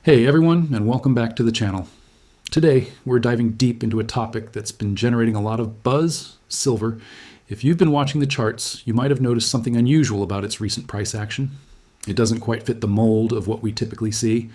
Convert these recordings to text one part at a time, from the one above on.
Hey everyone, and welcome back to the channel. Today, we're diving deep into a topic that's been generating a lot of buzz, silver. If you've been watching the charts, you might have noticed something unusual about its recent price action. It doesn't quite fit the mold of what we typically see.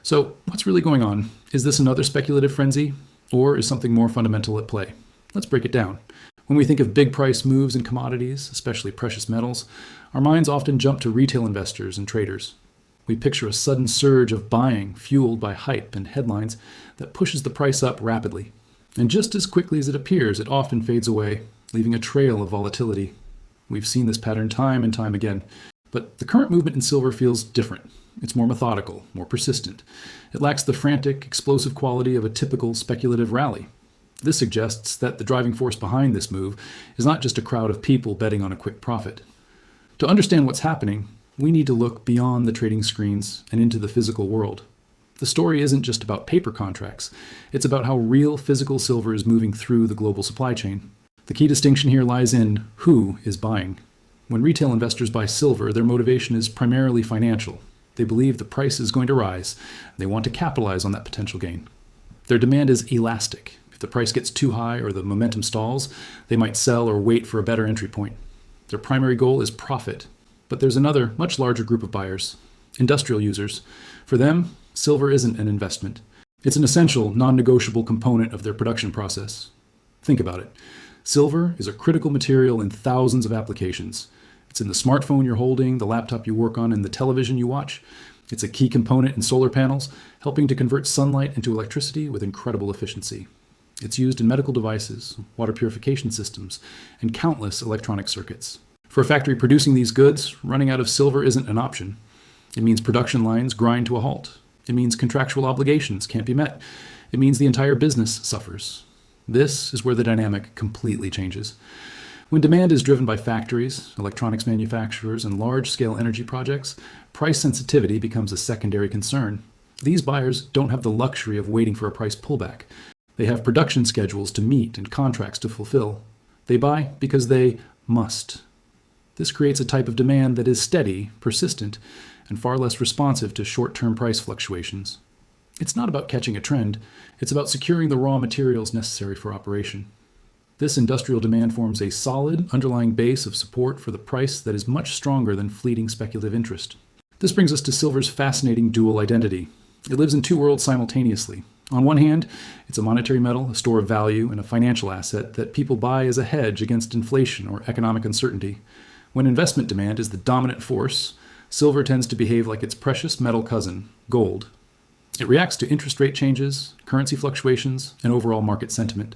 So, what's really going on? Is this another speculative frenzy, or is something more fundamental at play? Let's break it down. When we think of big price moves in commodities, especially precious metals, our minds often jump to retail investors and traders. We picture a sudden surge of buying fueled by hype and headlines that pushes the price up rapidly. And just as quickly as it appears, it often fades away, leaving a trail of volatility. We've seen this pattern time and time again. But the current movement in silver feels different. It's more methodical, more persistent. It lacks the frantic, explosive quality of a typical speculative rally. This suggests that the driving force behind this move is not just a crowd of people betting on a quick profit. To understand what's happening, we need to look beyond the trading screens and into the physical world. The story isn't just about paper contracts. It's about how real physical silver is moving through the global supply chain. The key distinction here lies in who is buying. When retail investors buy silver, their motivation is primarily financial. They believe the price is going to rise. They want to capitalize on that potential gain. Their demand is elastic. If the price gets too high or the momentum stalls, they might sell or wait for a better entry point. Their primary goal is profit. But there's another, much larger group of buyers, industrial users. For them, silver isn't an investment. It's an essential, non-negotiable component of their production process. Think about it. Silver is a critical material in thousands of applications. It's in the smartphone you're holding, the laptop you work on, and the television you watch. It's a key component in solar panels, helping to convert sunlight into electricity with incredible efficiency. It's used in medical devices, water purification systems, and countless electronic circuits. For a factory producing these goods, running out of silver isn't an option. It means production lines grind to a halt. It means contractual obligations can't be met. It means the entire business suffers. This is where the dynamic completely changes. When demand is driven by factories, electronics manufacturers, and large-scale energy projects, price sensitivity becomes a secondary concern. These buyers don't have the luxury of waiting for a price pullback. They have production schedules to meet and contracts to fulfill. They buy because they must. This creates a type of demand that is steady, persistent, and far less responsive to short-term price fluctuations. It's not about catching a trend, it's about securing the raw materials necessary for operation. This industrial demand forms a solid, underlying base of support for the price that is much stronger than fleeting speculative interest. This brings us to silver's fascinating dual identity. It lives in two worlds simultaneously. On one hand, it's a monetary metal, a store of value, and a financial asset that people buy as a hedge against inflation or economic uncertainty. When investment demand is the dominant force, silver tends to behave like its precious metal cousin, gold. It reacts to interest rate changes, currency fluctuations, and overall market sentiment.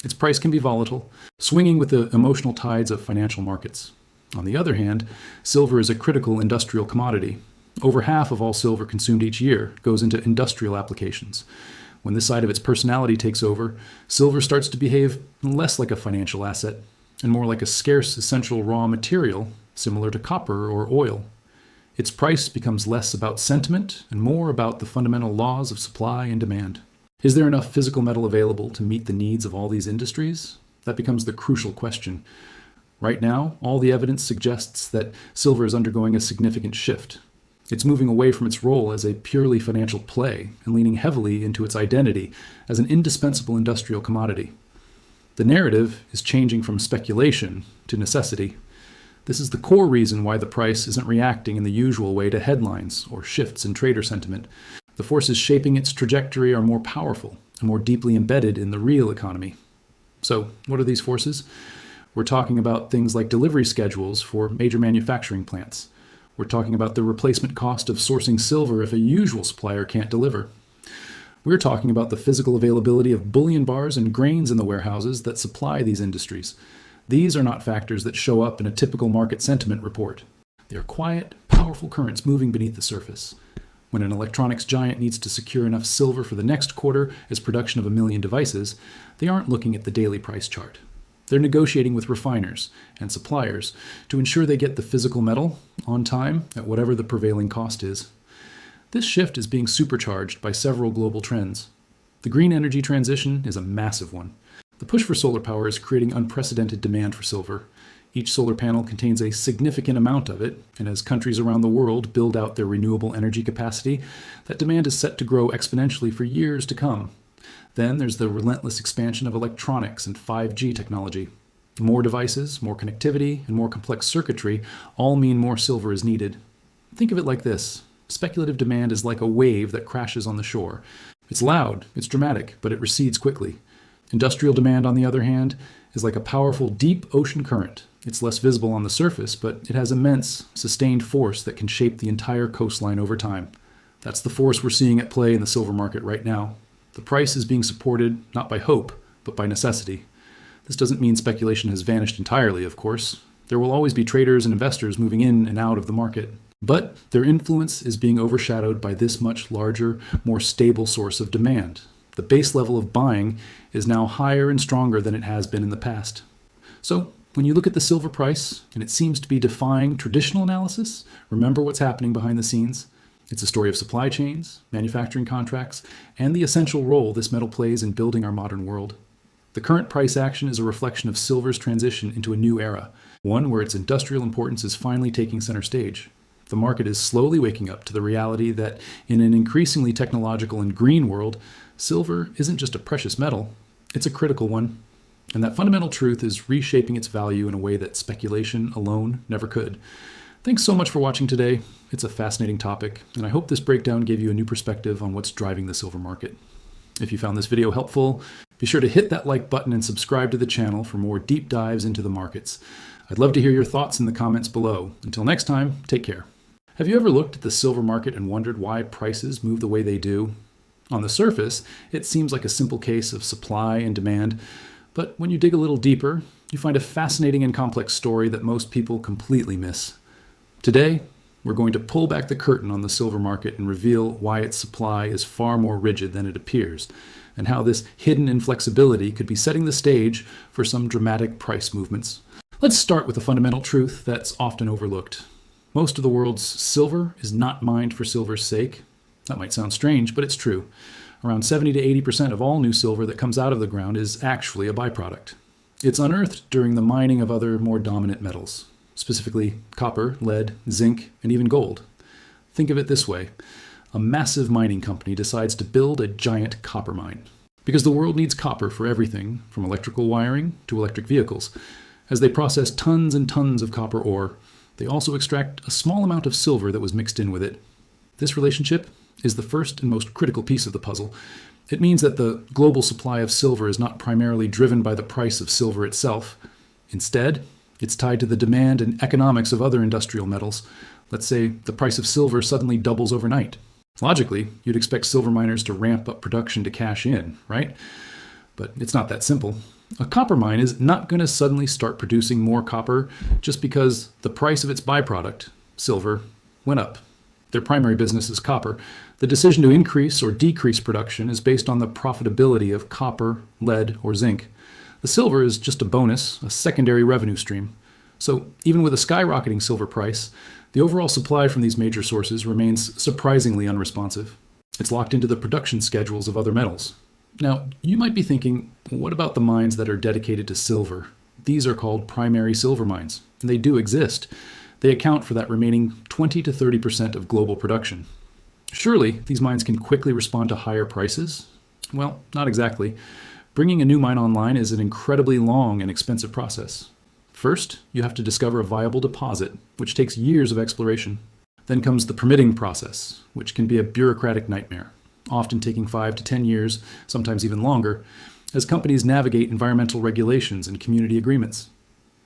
Its price can be volatile, swinging with the emotional tides of financial markets. On the other hand, silver is a critical industrial commodity. Over half of all silver consumed each year goes into industrial applications. When this side of its personality takes over, silver starts to behave less like a financial asset and more like a scarce essential raw material, similar to copper or oil. Its price becomes less about sentiment and more about the fundamental laws of supply and demand. Is there enough physical metal available to meet the needs of all these industries? That becomes the crucial question. Right now, all the evidence suggests that silver is undergoing a significant shift. It's moving away from its role as a purely financial play and leaning heavily into its identity as an indispensable industrial commodity. The narrative is changing from speculation to necessity. This is the core reason why the price isn't reacting in the usual way to headlines or shifts in trader sentiment. The forces shaping its trajectory are more powerful and more deeply embedded in the real economy. So, what are these forces? We're talking about things like delivery schedules for major manufacturing plants. We're talking about the replacement cost of sourcing silver if a usual supplier can't deliver. We're talking about the physical availability of bullion bars and grains in the warehouses that supply these industries. These are not factors that show up in a typical market sentiment report. They are quiet, powerful currents moving beneath the surface. When an electronics giant needs to secure enough silver for the next quarter as production of 1 million devices, they aren't looking at the daily price chart. They're negotiating with refiners and suppliers to ensure they get the physical metal on time at whatever the prevailing cost is. This shift is being supercharged by several global trends. The green energy transition is a massive one. The push for solar power is creating unprecedented demand for silver. Each solar panel contains a significant amount of it, and as countries around the world build out their renewable energy capacity, that demand is set to grow exponentially for years to come. Then there's the relentless expansion of electronics and 5G technology. More devices, more connectivity, and more complex circuitry all mean more silver is needed. Think of it like this. Speculative demand is like a wave that crashes on the shore. It's loud, it's dramatic, but it recedes quickly. Industrial demand, on the other hand, is like a powerful deep ocean current. It's less visible on the surface, but it has immense, sustained force that can shape the entire coastline over time. That's the force we're seeing at play in the silver market right now. The price is being supported not by hope, but by necessity. This doesn't mean speculation has vanished entirely, of course. There will always be traders and investors moving in and out of the market. But their influence is being overshadowed by this much larger, more stable source of demand. The base level of buying is now higher and stronger than it has been in the past. So, when you look at the silver price, and it seems to be defying traditional analysis, remember what's happening behind the scenes. It's a story of supply chains, manufacturing contracts, and the essential role this metal plays in building our modern world. The current price action is a reflection of silver's transition into a new era, one where its industrial importance is finally taking center stage. The market is slowly waking up to the reality that in an increasingly technological and green world, silver isn't just a precious metal, it's a critical one. And that fundamental truth is reshaping its value in a way that speculation alone never could. Thanks so much for watching today. It's a fascinating topic, and I hope this breakdown gave you a new perspective on what's driving the silver market. If you found this video helpful, be sure to hit that like button and subscribe to the channel for more deep dives into the markets. I'd love to hear your thoughts in the comments below. Until next time, take care. Have you ever looked at the silver market and wondered why prices move the way they do? On the surface, it seems like a simple case of supply and demand, but when you dig a little deeper, you find a fascinating and complex story that most people completely miss. Today, we're going to pull back the curtain on the silver market and reveal why its supply is far more rigid than it appears, and how this hidden inflexibility could be setting the stage for some dramatic price movements. Let's start with a fundamental truth that's often overlooked. Most of the world's silver is not mined for silver's sake. That might sound strange, but it's true. Around 70 to 80% of all new silver that comes out of the ground is actually a byproduct. It's unearthed during the mining of other more dominant metals, specifically copper, lead, zinc, and even gold. Think of it this way. A massive mining company decides to build a giant copper mine. Because the world needs copper for everything, from electrical wiring to electric vehicles. As they process tons and tons of copper ore, they also extract a small amount of silver that was mixed in with it. This relationship is the first and most critical piece of the puzzle. It means that the global supply of silver is not primarily driven by the price of silver itself. Instead, it's tied to the demand and economics of other industrial metals. Let's say the price of silver suddenly doubles overnight. Logically, you'd expect silver miners to ramp up production to cash in, right? But it's not that simple. A copper mine is not going to suddenly start producing more copper just because the price of its byproduct, silver, went up. Their primary business is copper. The decision to increase or decrease production is based on the profitability of copper, lead, or zinc. The silver is just a bonus, a secondary revenue stream. So even with a skyrocketing silver price, the overall supply from these major sources remains surprisingly unresponsive. It's locked into the production schedules of other metals. Now, you might be thinking, what about the mines that are dedicated to silver? These are called primary silver mines, and they do exist. They account for that remaining 20 to 30% of global production. Surely, these mines can quickly respond to higher prices? Well, not exactly. Bringing a new mine online is an incredibly long and expensive process. First, you have to discover a viable deposit, which takes years of exploration. Then comes the permitting process, which can be a bureaucratic nightmare, often taking 5 to 10 years, sometimes even longer, as companies navigate environmental regulations and community agreements.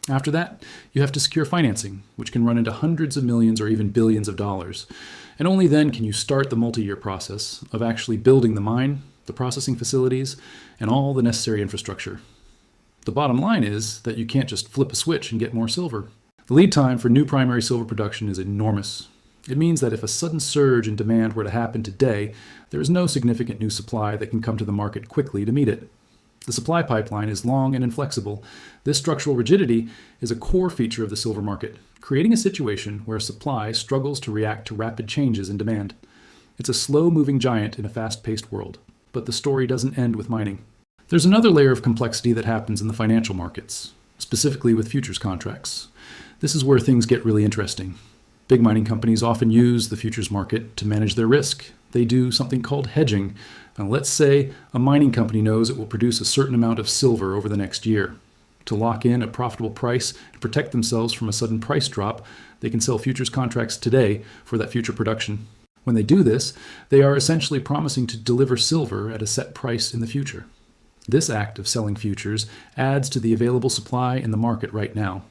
After that, you have to secure financing, which can run into hundreds of millions or even billions of dollars. And only then can you start the multi-year process of actually building the mine, the processing facilities, and all the necessary infrastructure. The bottom line is that you can't just flip a switch and get more silver. The lead time for new primary silver production is enormous. It means that if a sudden surge in demand were to happen today, there is no significant new supply that can come to the market quickly to meet it. The supply pipeline is long and inflexible. This structural rigidity is a core feature of the silver market, creating a situation where supply struggles to react to rapid changes in demand. It's a slow-moving giant in a fast-paced world, but the story doesn't end with mining. There's another layer of complexity that happens in the financial markets. specifically with futures contracts. This is where things get really interesting. Big mining companies often use the futures market to manage their risk. They do something called hedging. Now, let's say a mining company knows it will produce a certain amount of silver over the next year. To lock in a profitable price and protect themselves from a sudden price drop, they can sell futures contracts today for that future production. When they do this, they are essentially promising to deliver silver at a set price in the future. This act of selling futures adds to the available supply in the market right now.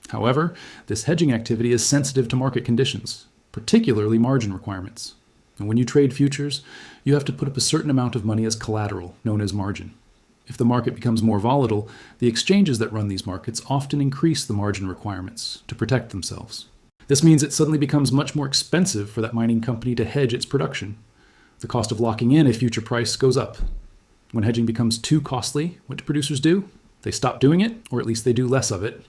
However, this hedging activity is sensitive to market conditions, particularly margin requirements. And when you trade futures, you have to put up a certain amount of money as collateral, known as margin. If the market becomes more volatile, the exchanges that run these markets often increase the margin requirements to protect themselves. This means it suddenly becomes much more expensive for that mining company to hedge its production. The cost of locking in a future price goes up. When hedging becomes too costly, what do producers do? They stop doing it, or at least they do less of it.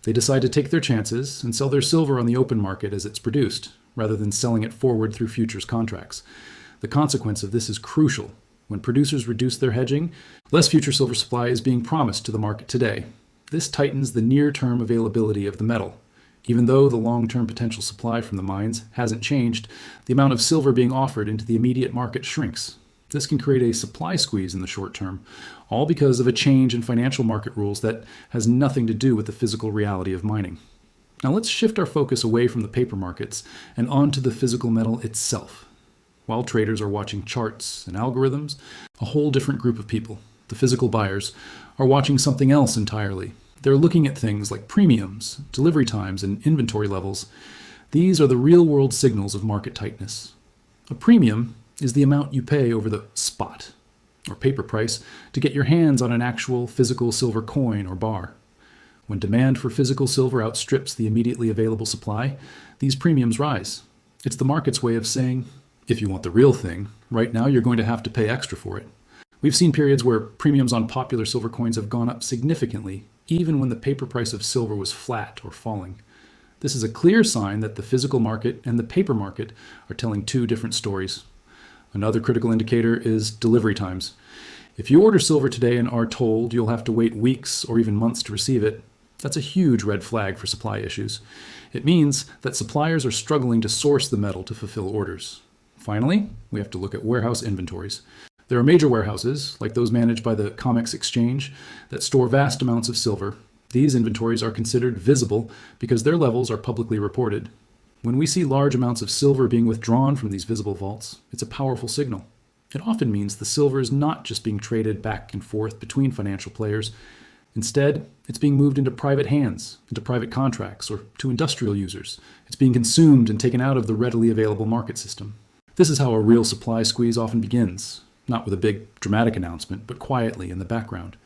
They decide to take their chances and sell their silver on the open market as it's produced, rather than selling it forward through futures contracts. The consequence of this is crucial. When producers reduce their hedging, less future silver supply is being promised to the market today. This tightens the near-term availability of the metal. Even though the long-term potential supply from the mines hasn't changed, the amount of silver being offered into the immediate market shrinks. This can create a supply squeeze in the short term, all because of a change in financial market rules that has nothing to do with the physical reality of mining. Now let's shift our focus away from the paper markets and onto the physical metal itself. While traders are watching charts and algorithms, a whole different group of people, the physical buyers, are watching something else entirely. They're looking at things like premiums, delivery times, and inventory levels. These are the real-world signals of market tightness. A premium is the amount you pay over the spot, or paper price, to get your hands on an actual physical silver coin or bar. When demand for physical silver outstrips the immediately available supply, these premiums rise. It's the market's way of saying, if you want the real thing, right now you're going to have to pay extra for it. We've seen periods where premiums on popular silver coins have gone up significantly, even when the paper price of silver was flat or falling. This is a clear sign that the physical market and the paper market are telling two different stories. Another critical indicator is delivery times. If you order silver today and are told you'll have to wait weeks or even months to receive it, that's a huge red flag for supply issues. It means that suppliers are struggling to source the metal to fulfill orders. Finally, we have to look at warehouse inventories. There are major warehouses, like those managed by the COMEX exchange, that store vast amounts of silver. These inventories are considered visible because their levels are publicly reported. When we see large amounts of silver being withdrawn from these visible vaults, it's a powerful signal. It often means the silver is not just being traded back and forth between financial players. Instead, it's being moved into private hands, into private contracts, or to industrial users. It's being consumed and taken out of the readily available market system. This is how a real supply squeeze often begins, not with a big dramatic announcement, but quietly in the background.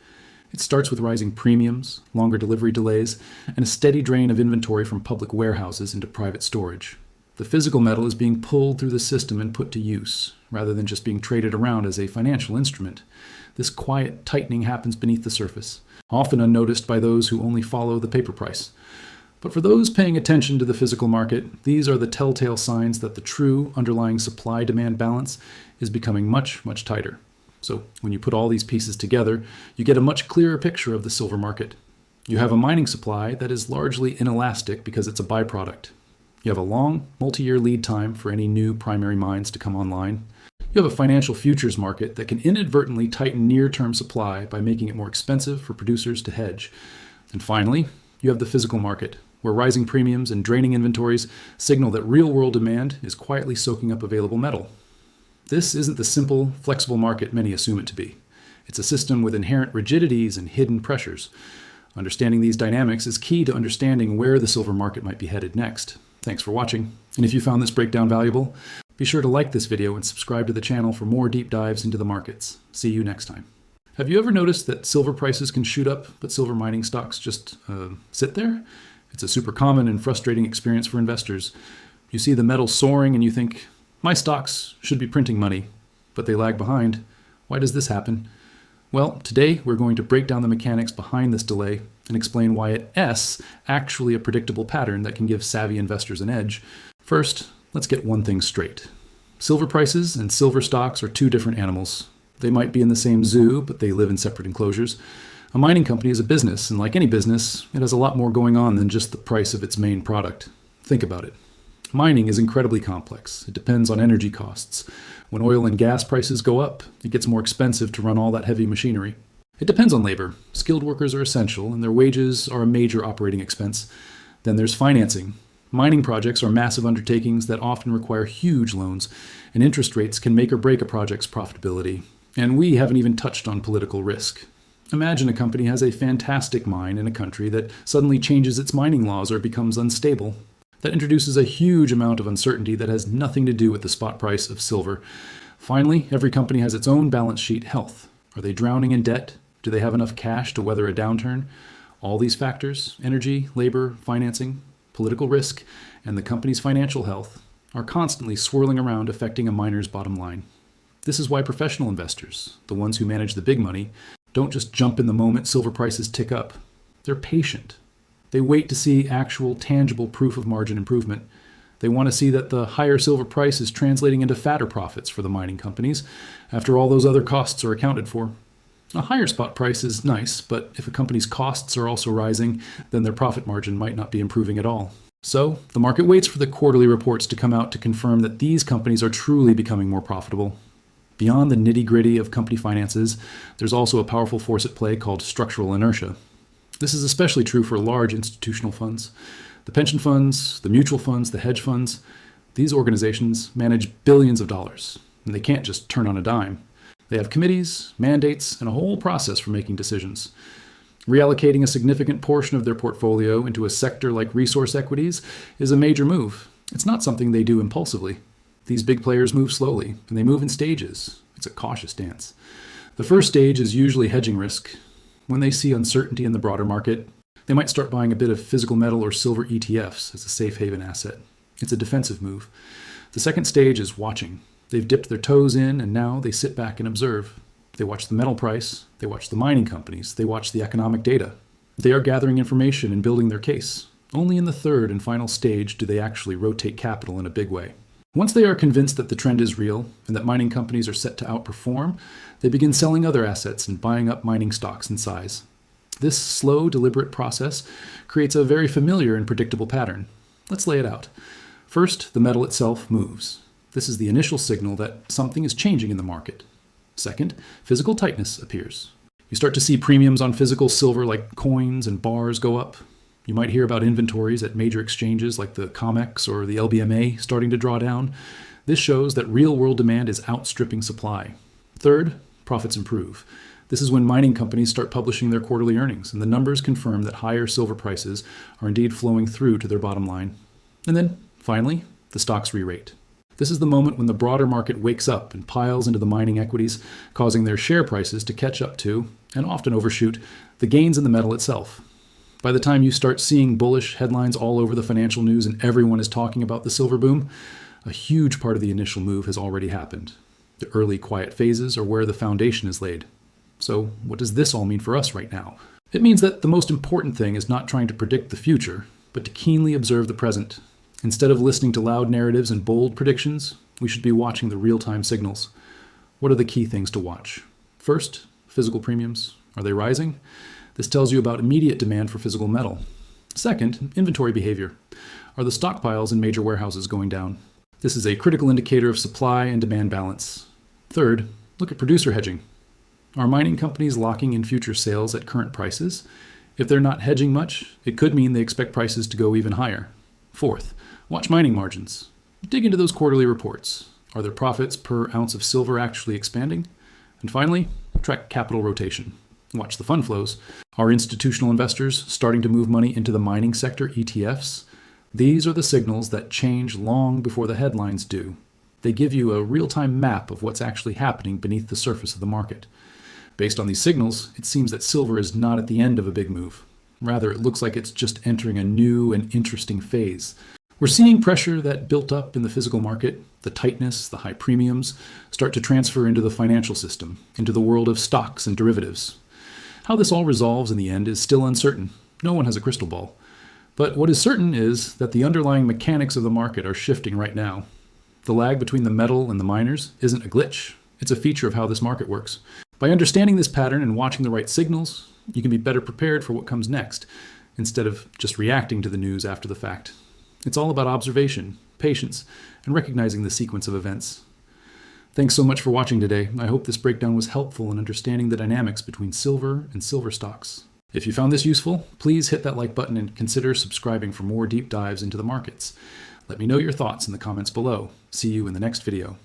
It starts with rising premiums, longer delivery delays, and a steady drain of inventory from public warehouses into private storage. The physical metal is being pulled through the system and put to use, rather than just being traded around as a financial instrument. This quiet tightening happens beneath the surface, often unnoticed by those who only follow the paper price. But for those paying attention to the physical market, these are the telltale signs that the true underlying supply-demand balance is becoming much, much tighter. So when you put all these pieces together, you get a much clearer picture of the silver market. You have a mining supply that is largely inelastic because it's a byproduct. You have a long, multi-year lead time for any new primary mines to come online. You have a financial futures market that can inadvertently tighten near-term supply by making it more expensive for producers to hedge. And finally, you have the physical market, where rising premiums and draining inventories signal that real-world demand is quietly soaking up available metal. This isn't the simple, flexible market many assume it to be. It's a system with inherent rigidities and hidden pressures. Understanding these dynamics is key to understanding where the silver market might be headed next. Thanks for watching. And if you found this breakdown valuable, be sure to like this video and subscribe to the channel for more deep dives into the markets. See you next time. Have you ever noticed that silver prices can shoot up, but silver mining stocks just sit there? It's a super common and frustrating experience for investors. You see the metal soaring and you think, my stocks should be printing money, but they lag behind. Why does this happen? Well, today we're going to break down the mechanics behind this delay and explain why at S actually a predictable pattern that can give savvy investors an edge. First, let's get one thing straight. Silver prices and silver stocks are two different animals. They might be in the same zoo, but they live in separate enclosures. A mining company is a business, and like any business, it has a lot more going on than just the price of its main product. Think about it. Mining is incredibly complex. It depends on energy costs. When oil and gas prices go up, it gets more expensive to run all that heavy machinery. It depends on labor. Skilled workers are essential, and their wages are a major operating expense. Then there's financing. Mining projects are massive undertakings that often require huge loans, and interest rates can make or break a project's profitability. And we haven't even touched on political risk. Imagine a company has a fantastic mine in a country that suddenly changes its mining laws or becomes unstable. That introduces a huge amount of uncertainty that has nothing to do with the spot price of silver. Finally, every company has its own balance sheet health. Are they drowning in debt? Do they have enough cash to weather a downturn? All these factors, energy, labor, financing, political risk, and the company's financial health, are constantly swirling around affecting a miner's bottom line. This is why professional investors, the ones who manage the big money, don't just jump in the moment silver prices tick up. They're patient. They wait to see actual, tangible proof of margin improvement. They want to see that the higher silver price is translating into fatter profits for the mining companies, after all those other costs are accounted for. A higher spot price is nice, but if a company's costs are also rising, then their profit margin might not be improving at all. So, the market waits for the quarterly reports to come out to confirm that these companies are truly becoming more profitable. Beyond the nitty-gritty of company finances, there's also a powerful force at play called structural inertia. This is especially true for large institutional funds. The pension funds, the mutual funds, the hedge funds, these organizations manage billions of dollars, and they can't just turn on a dime. They have committees, mandates, and a whole process for making decisions. Reallocating a significant portion of their portfolio into a sector like resource equities is a major move. It's not something they do impulsively. These big players move slowly, and they move in stages. It's a cautious dance. The first stage is usually hedging risk. When they see uncertainty in the broader market, they might start buying a bit of physical metal or silver ETFs as a safe haven asset. It's a defensive move. The second stage is watching. They've dipped their toes in, and now they sit back and observe. They watch the metal price, they watch the mining companies, they watch the economic data. They are gathering information and building their case. Only in the third and final stage do they actually rotate capital in a big way. Once they are convinced that the trend is real and that mining companies are set to outperform, they begin selling other assets and buying up mining stocks in size. This slow, deliberate process creates a very familiar and predictable pattern. Let's lay it out. First, the metal itself moves. This is the initial signal that something is changing in the market. Second, physical tightness appears. You start to see premiums on physical silver like coins and bars go up. You might hear about inventories at major exchanges like the COMEX or the LBMA starting to draw down. This shows that real-world demand is outstripping supply. Third, profits improve. This is when mining companies start publishing their quarterly earnings, and the numbers confirm that higher silver prices are indeed flowing through to their bottom line. And then, finally, the stocks re-rate. This is the moment when the broader market wakes up and piles into the mining equities, causing their share prices to catch up to, and often overshoot, the gains in the metal itself. By the time you start seeing bullish headlines all over the financial news and everyone is talking about the silver boom, a huge part of the initial move has already happened. The early quiet phases are where the foundation is laid. So what does this all mean for us right now? It means that the most important thing is not trying to predict the future, but to keenly observe the present. Instead of listening to loud narratives and bold predictions, we should be watching the real-time signals. What are the key things to watch? First, physical premiums. Are they rising? This tells you about immediate demand for physical metal. Second, inventory behavior. Are the stockpiles in major warehouses going down? This is a critical indicator of supply and demand balance. Third, look at producer hedging. Are mining companies locking in future sales at current prices? If they're not hedging much, it could mean they expect prices to go even higher. Fourth, watch mining margins. Dig into those quarterly reports. Are their profits per ounce of silver actually expanding? And finally, track capital rotation. Watch the fund flows. Are institutional investors starting to move money into the mining sector ETFs? These are the signals that change long before the headlines do. They give you a real-time map of what's actually happening beneath the surface of the market. Based on these signals, it seems that silver is not at the end of a big move. Rather, it looks like it's just entering a new and interesting phase. We're seeing pressure that built up in the physical market, the tightness, the high premiums, start to transfer into the financial system, into the world of stocks and derivatives. How this all resolves in the end is still uncertain. No one has a crystal ball. But what is certain is that the underlying mechanics of the market are shifting right now. The lag between the metal and the miners isn't a glitch. It's a feature of how this market works. By understanding this pattern and watching the right signals, you can be better prepared for what comes next, instead of just reacting to the news after the fact. It's all about observation, patience, and recognizing the sequence of events. Thanks so much for watching today. I hope this breakdown was helpful in understanding the dynamics between silver and silver stocks. If you found this useful, please hit that like button and consider subscribing for more deep dives into the markets. Let me know your thoughts in the comments below. See you in the next video.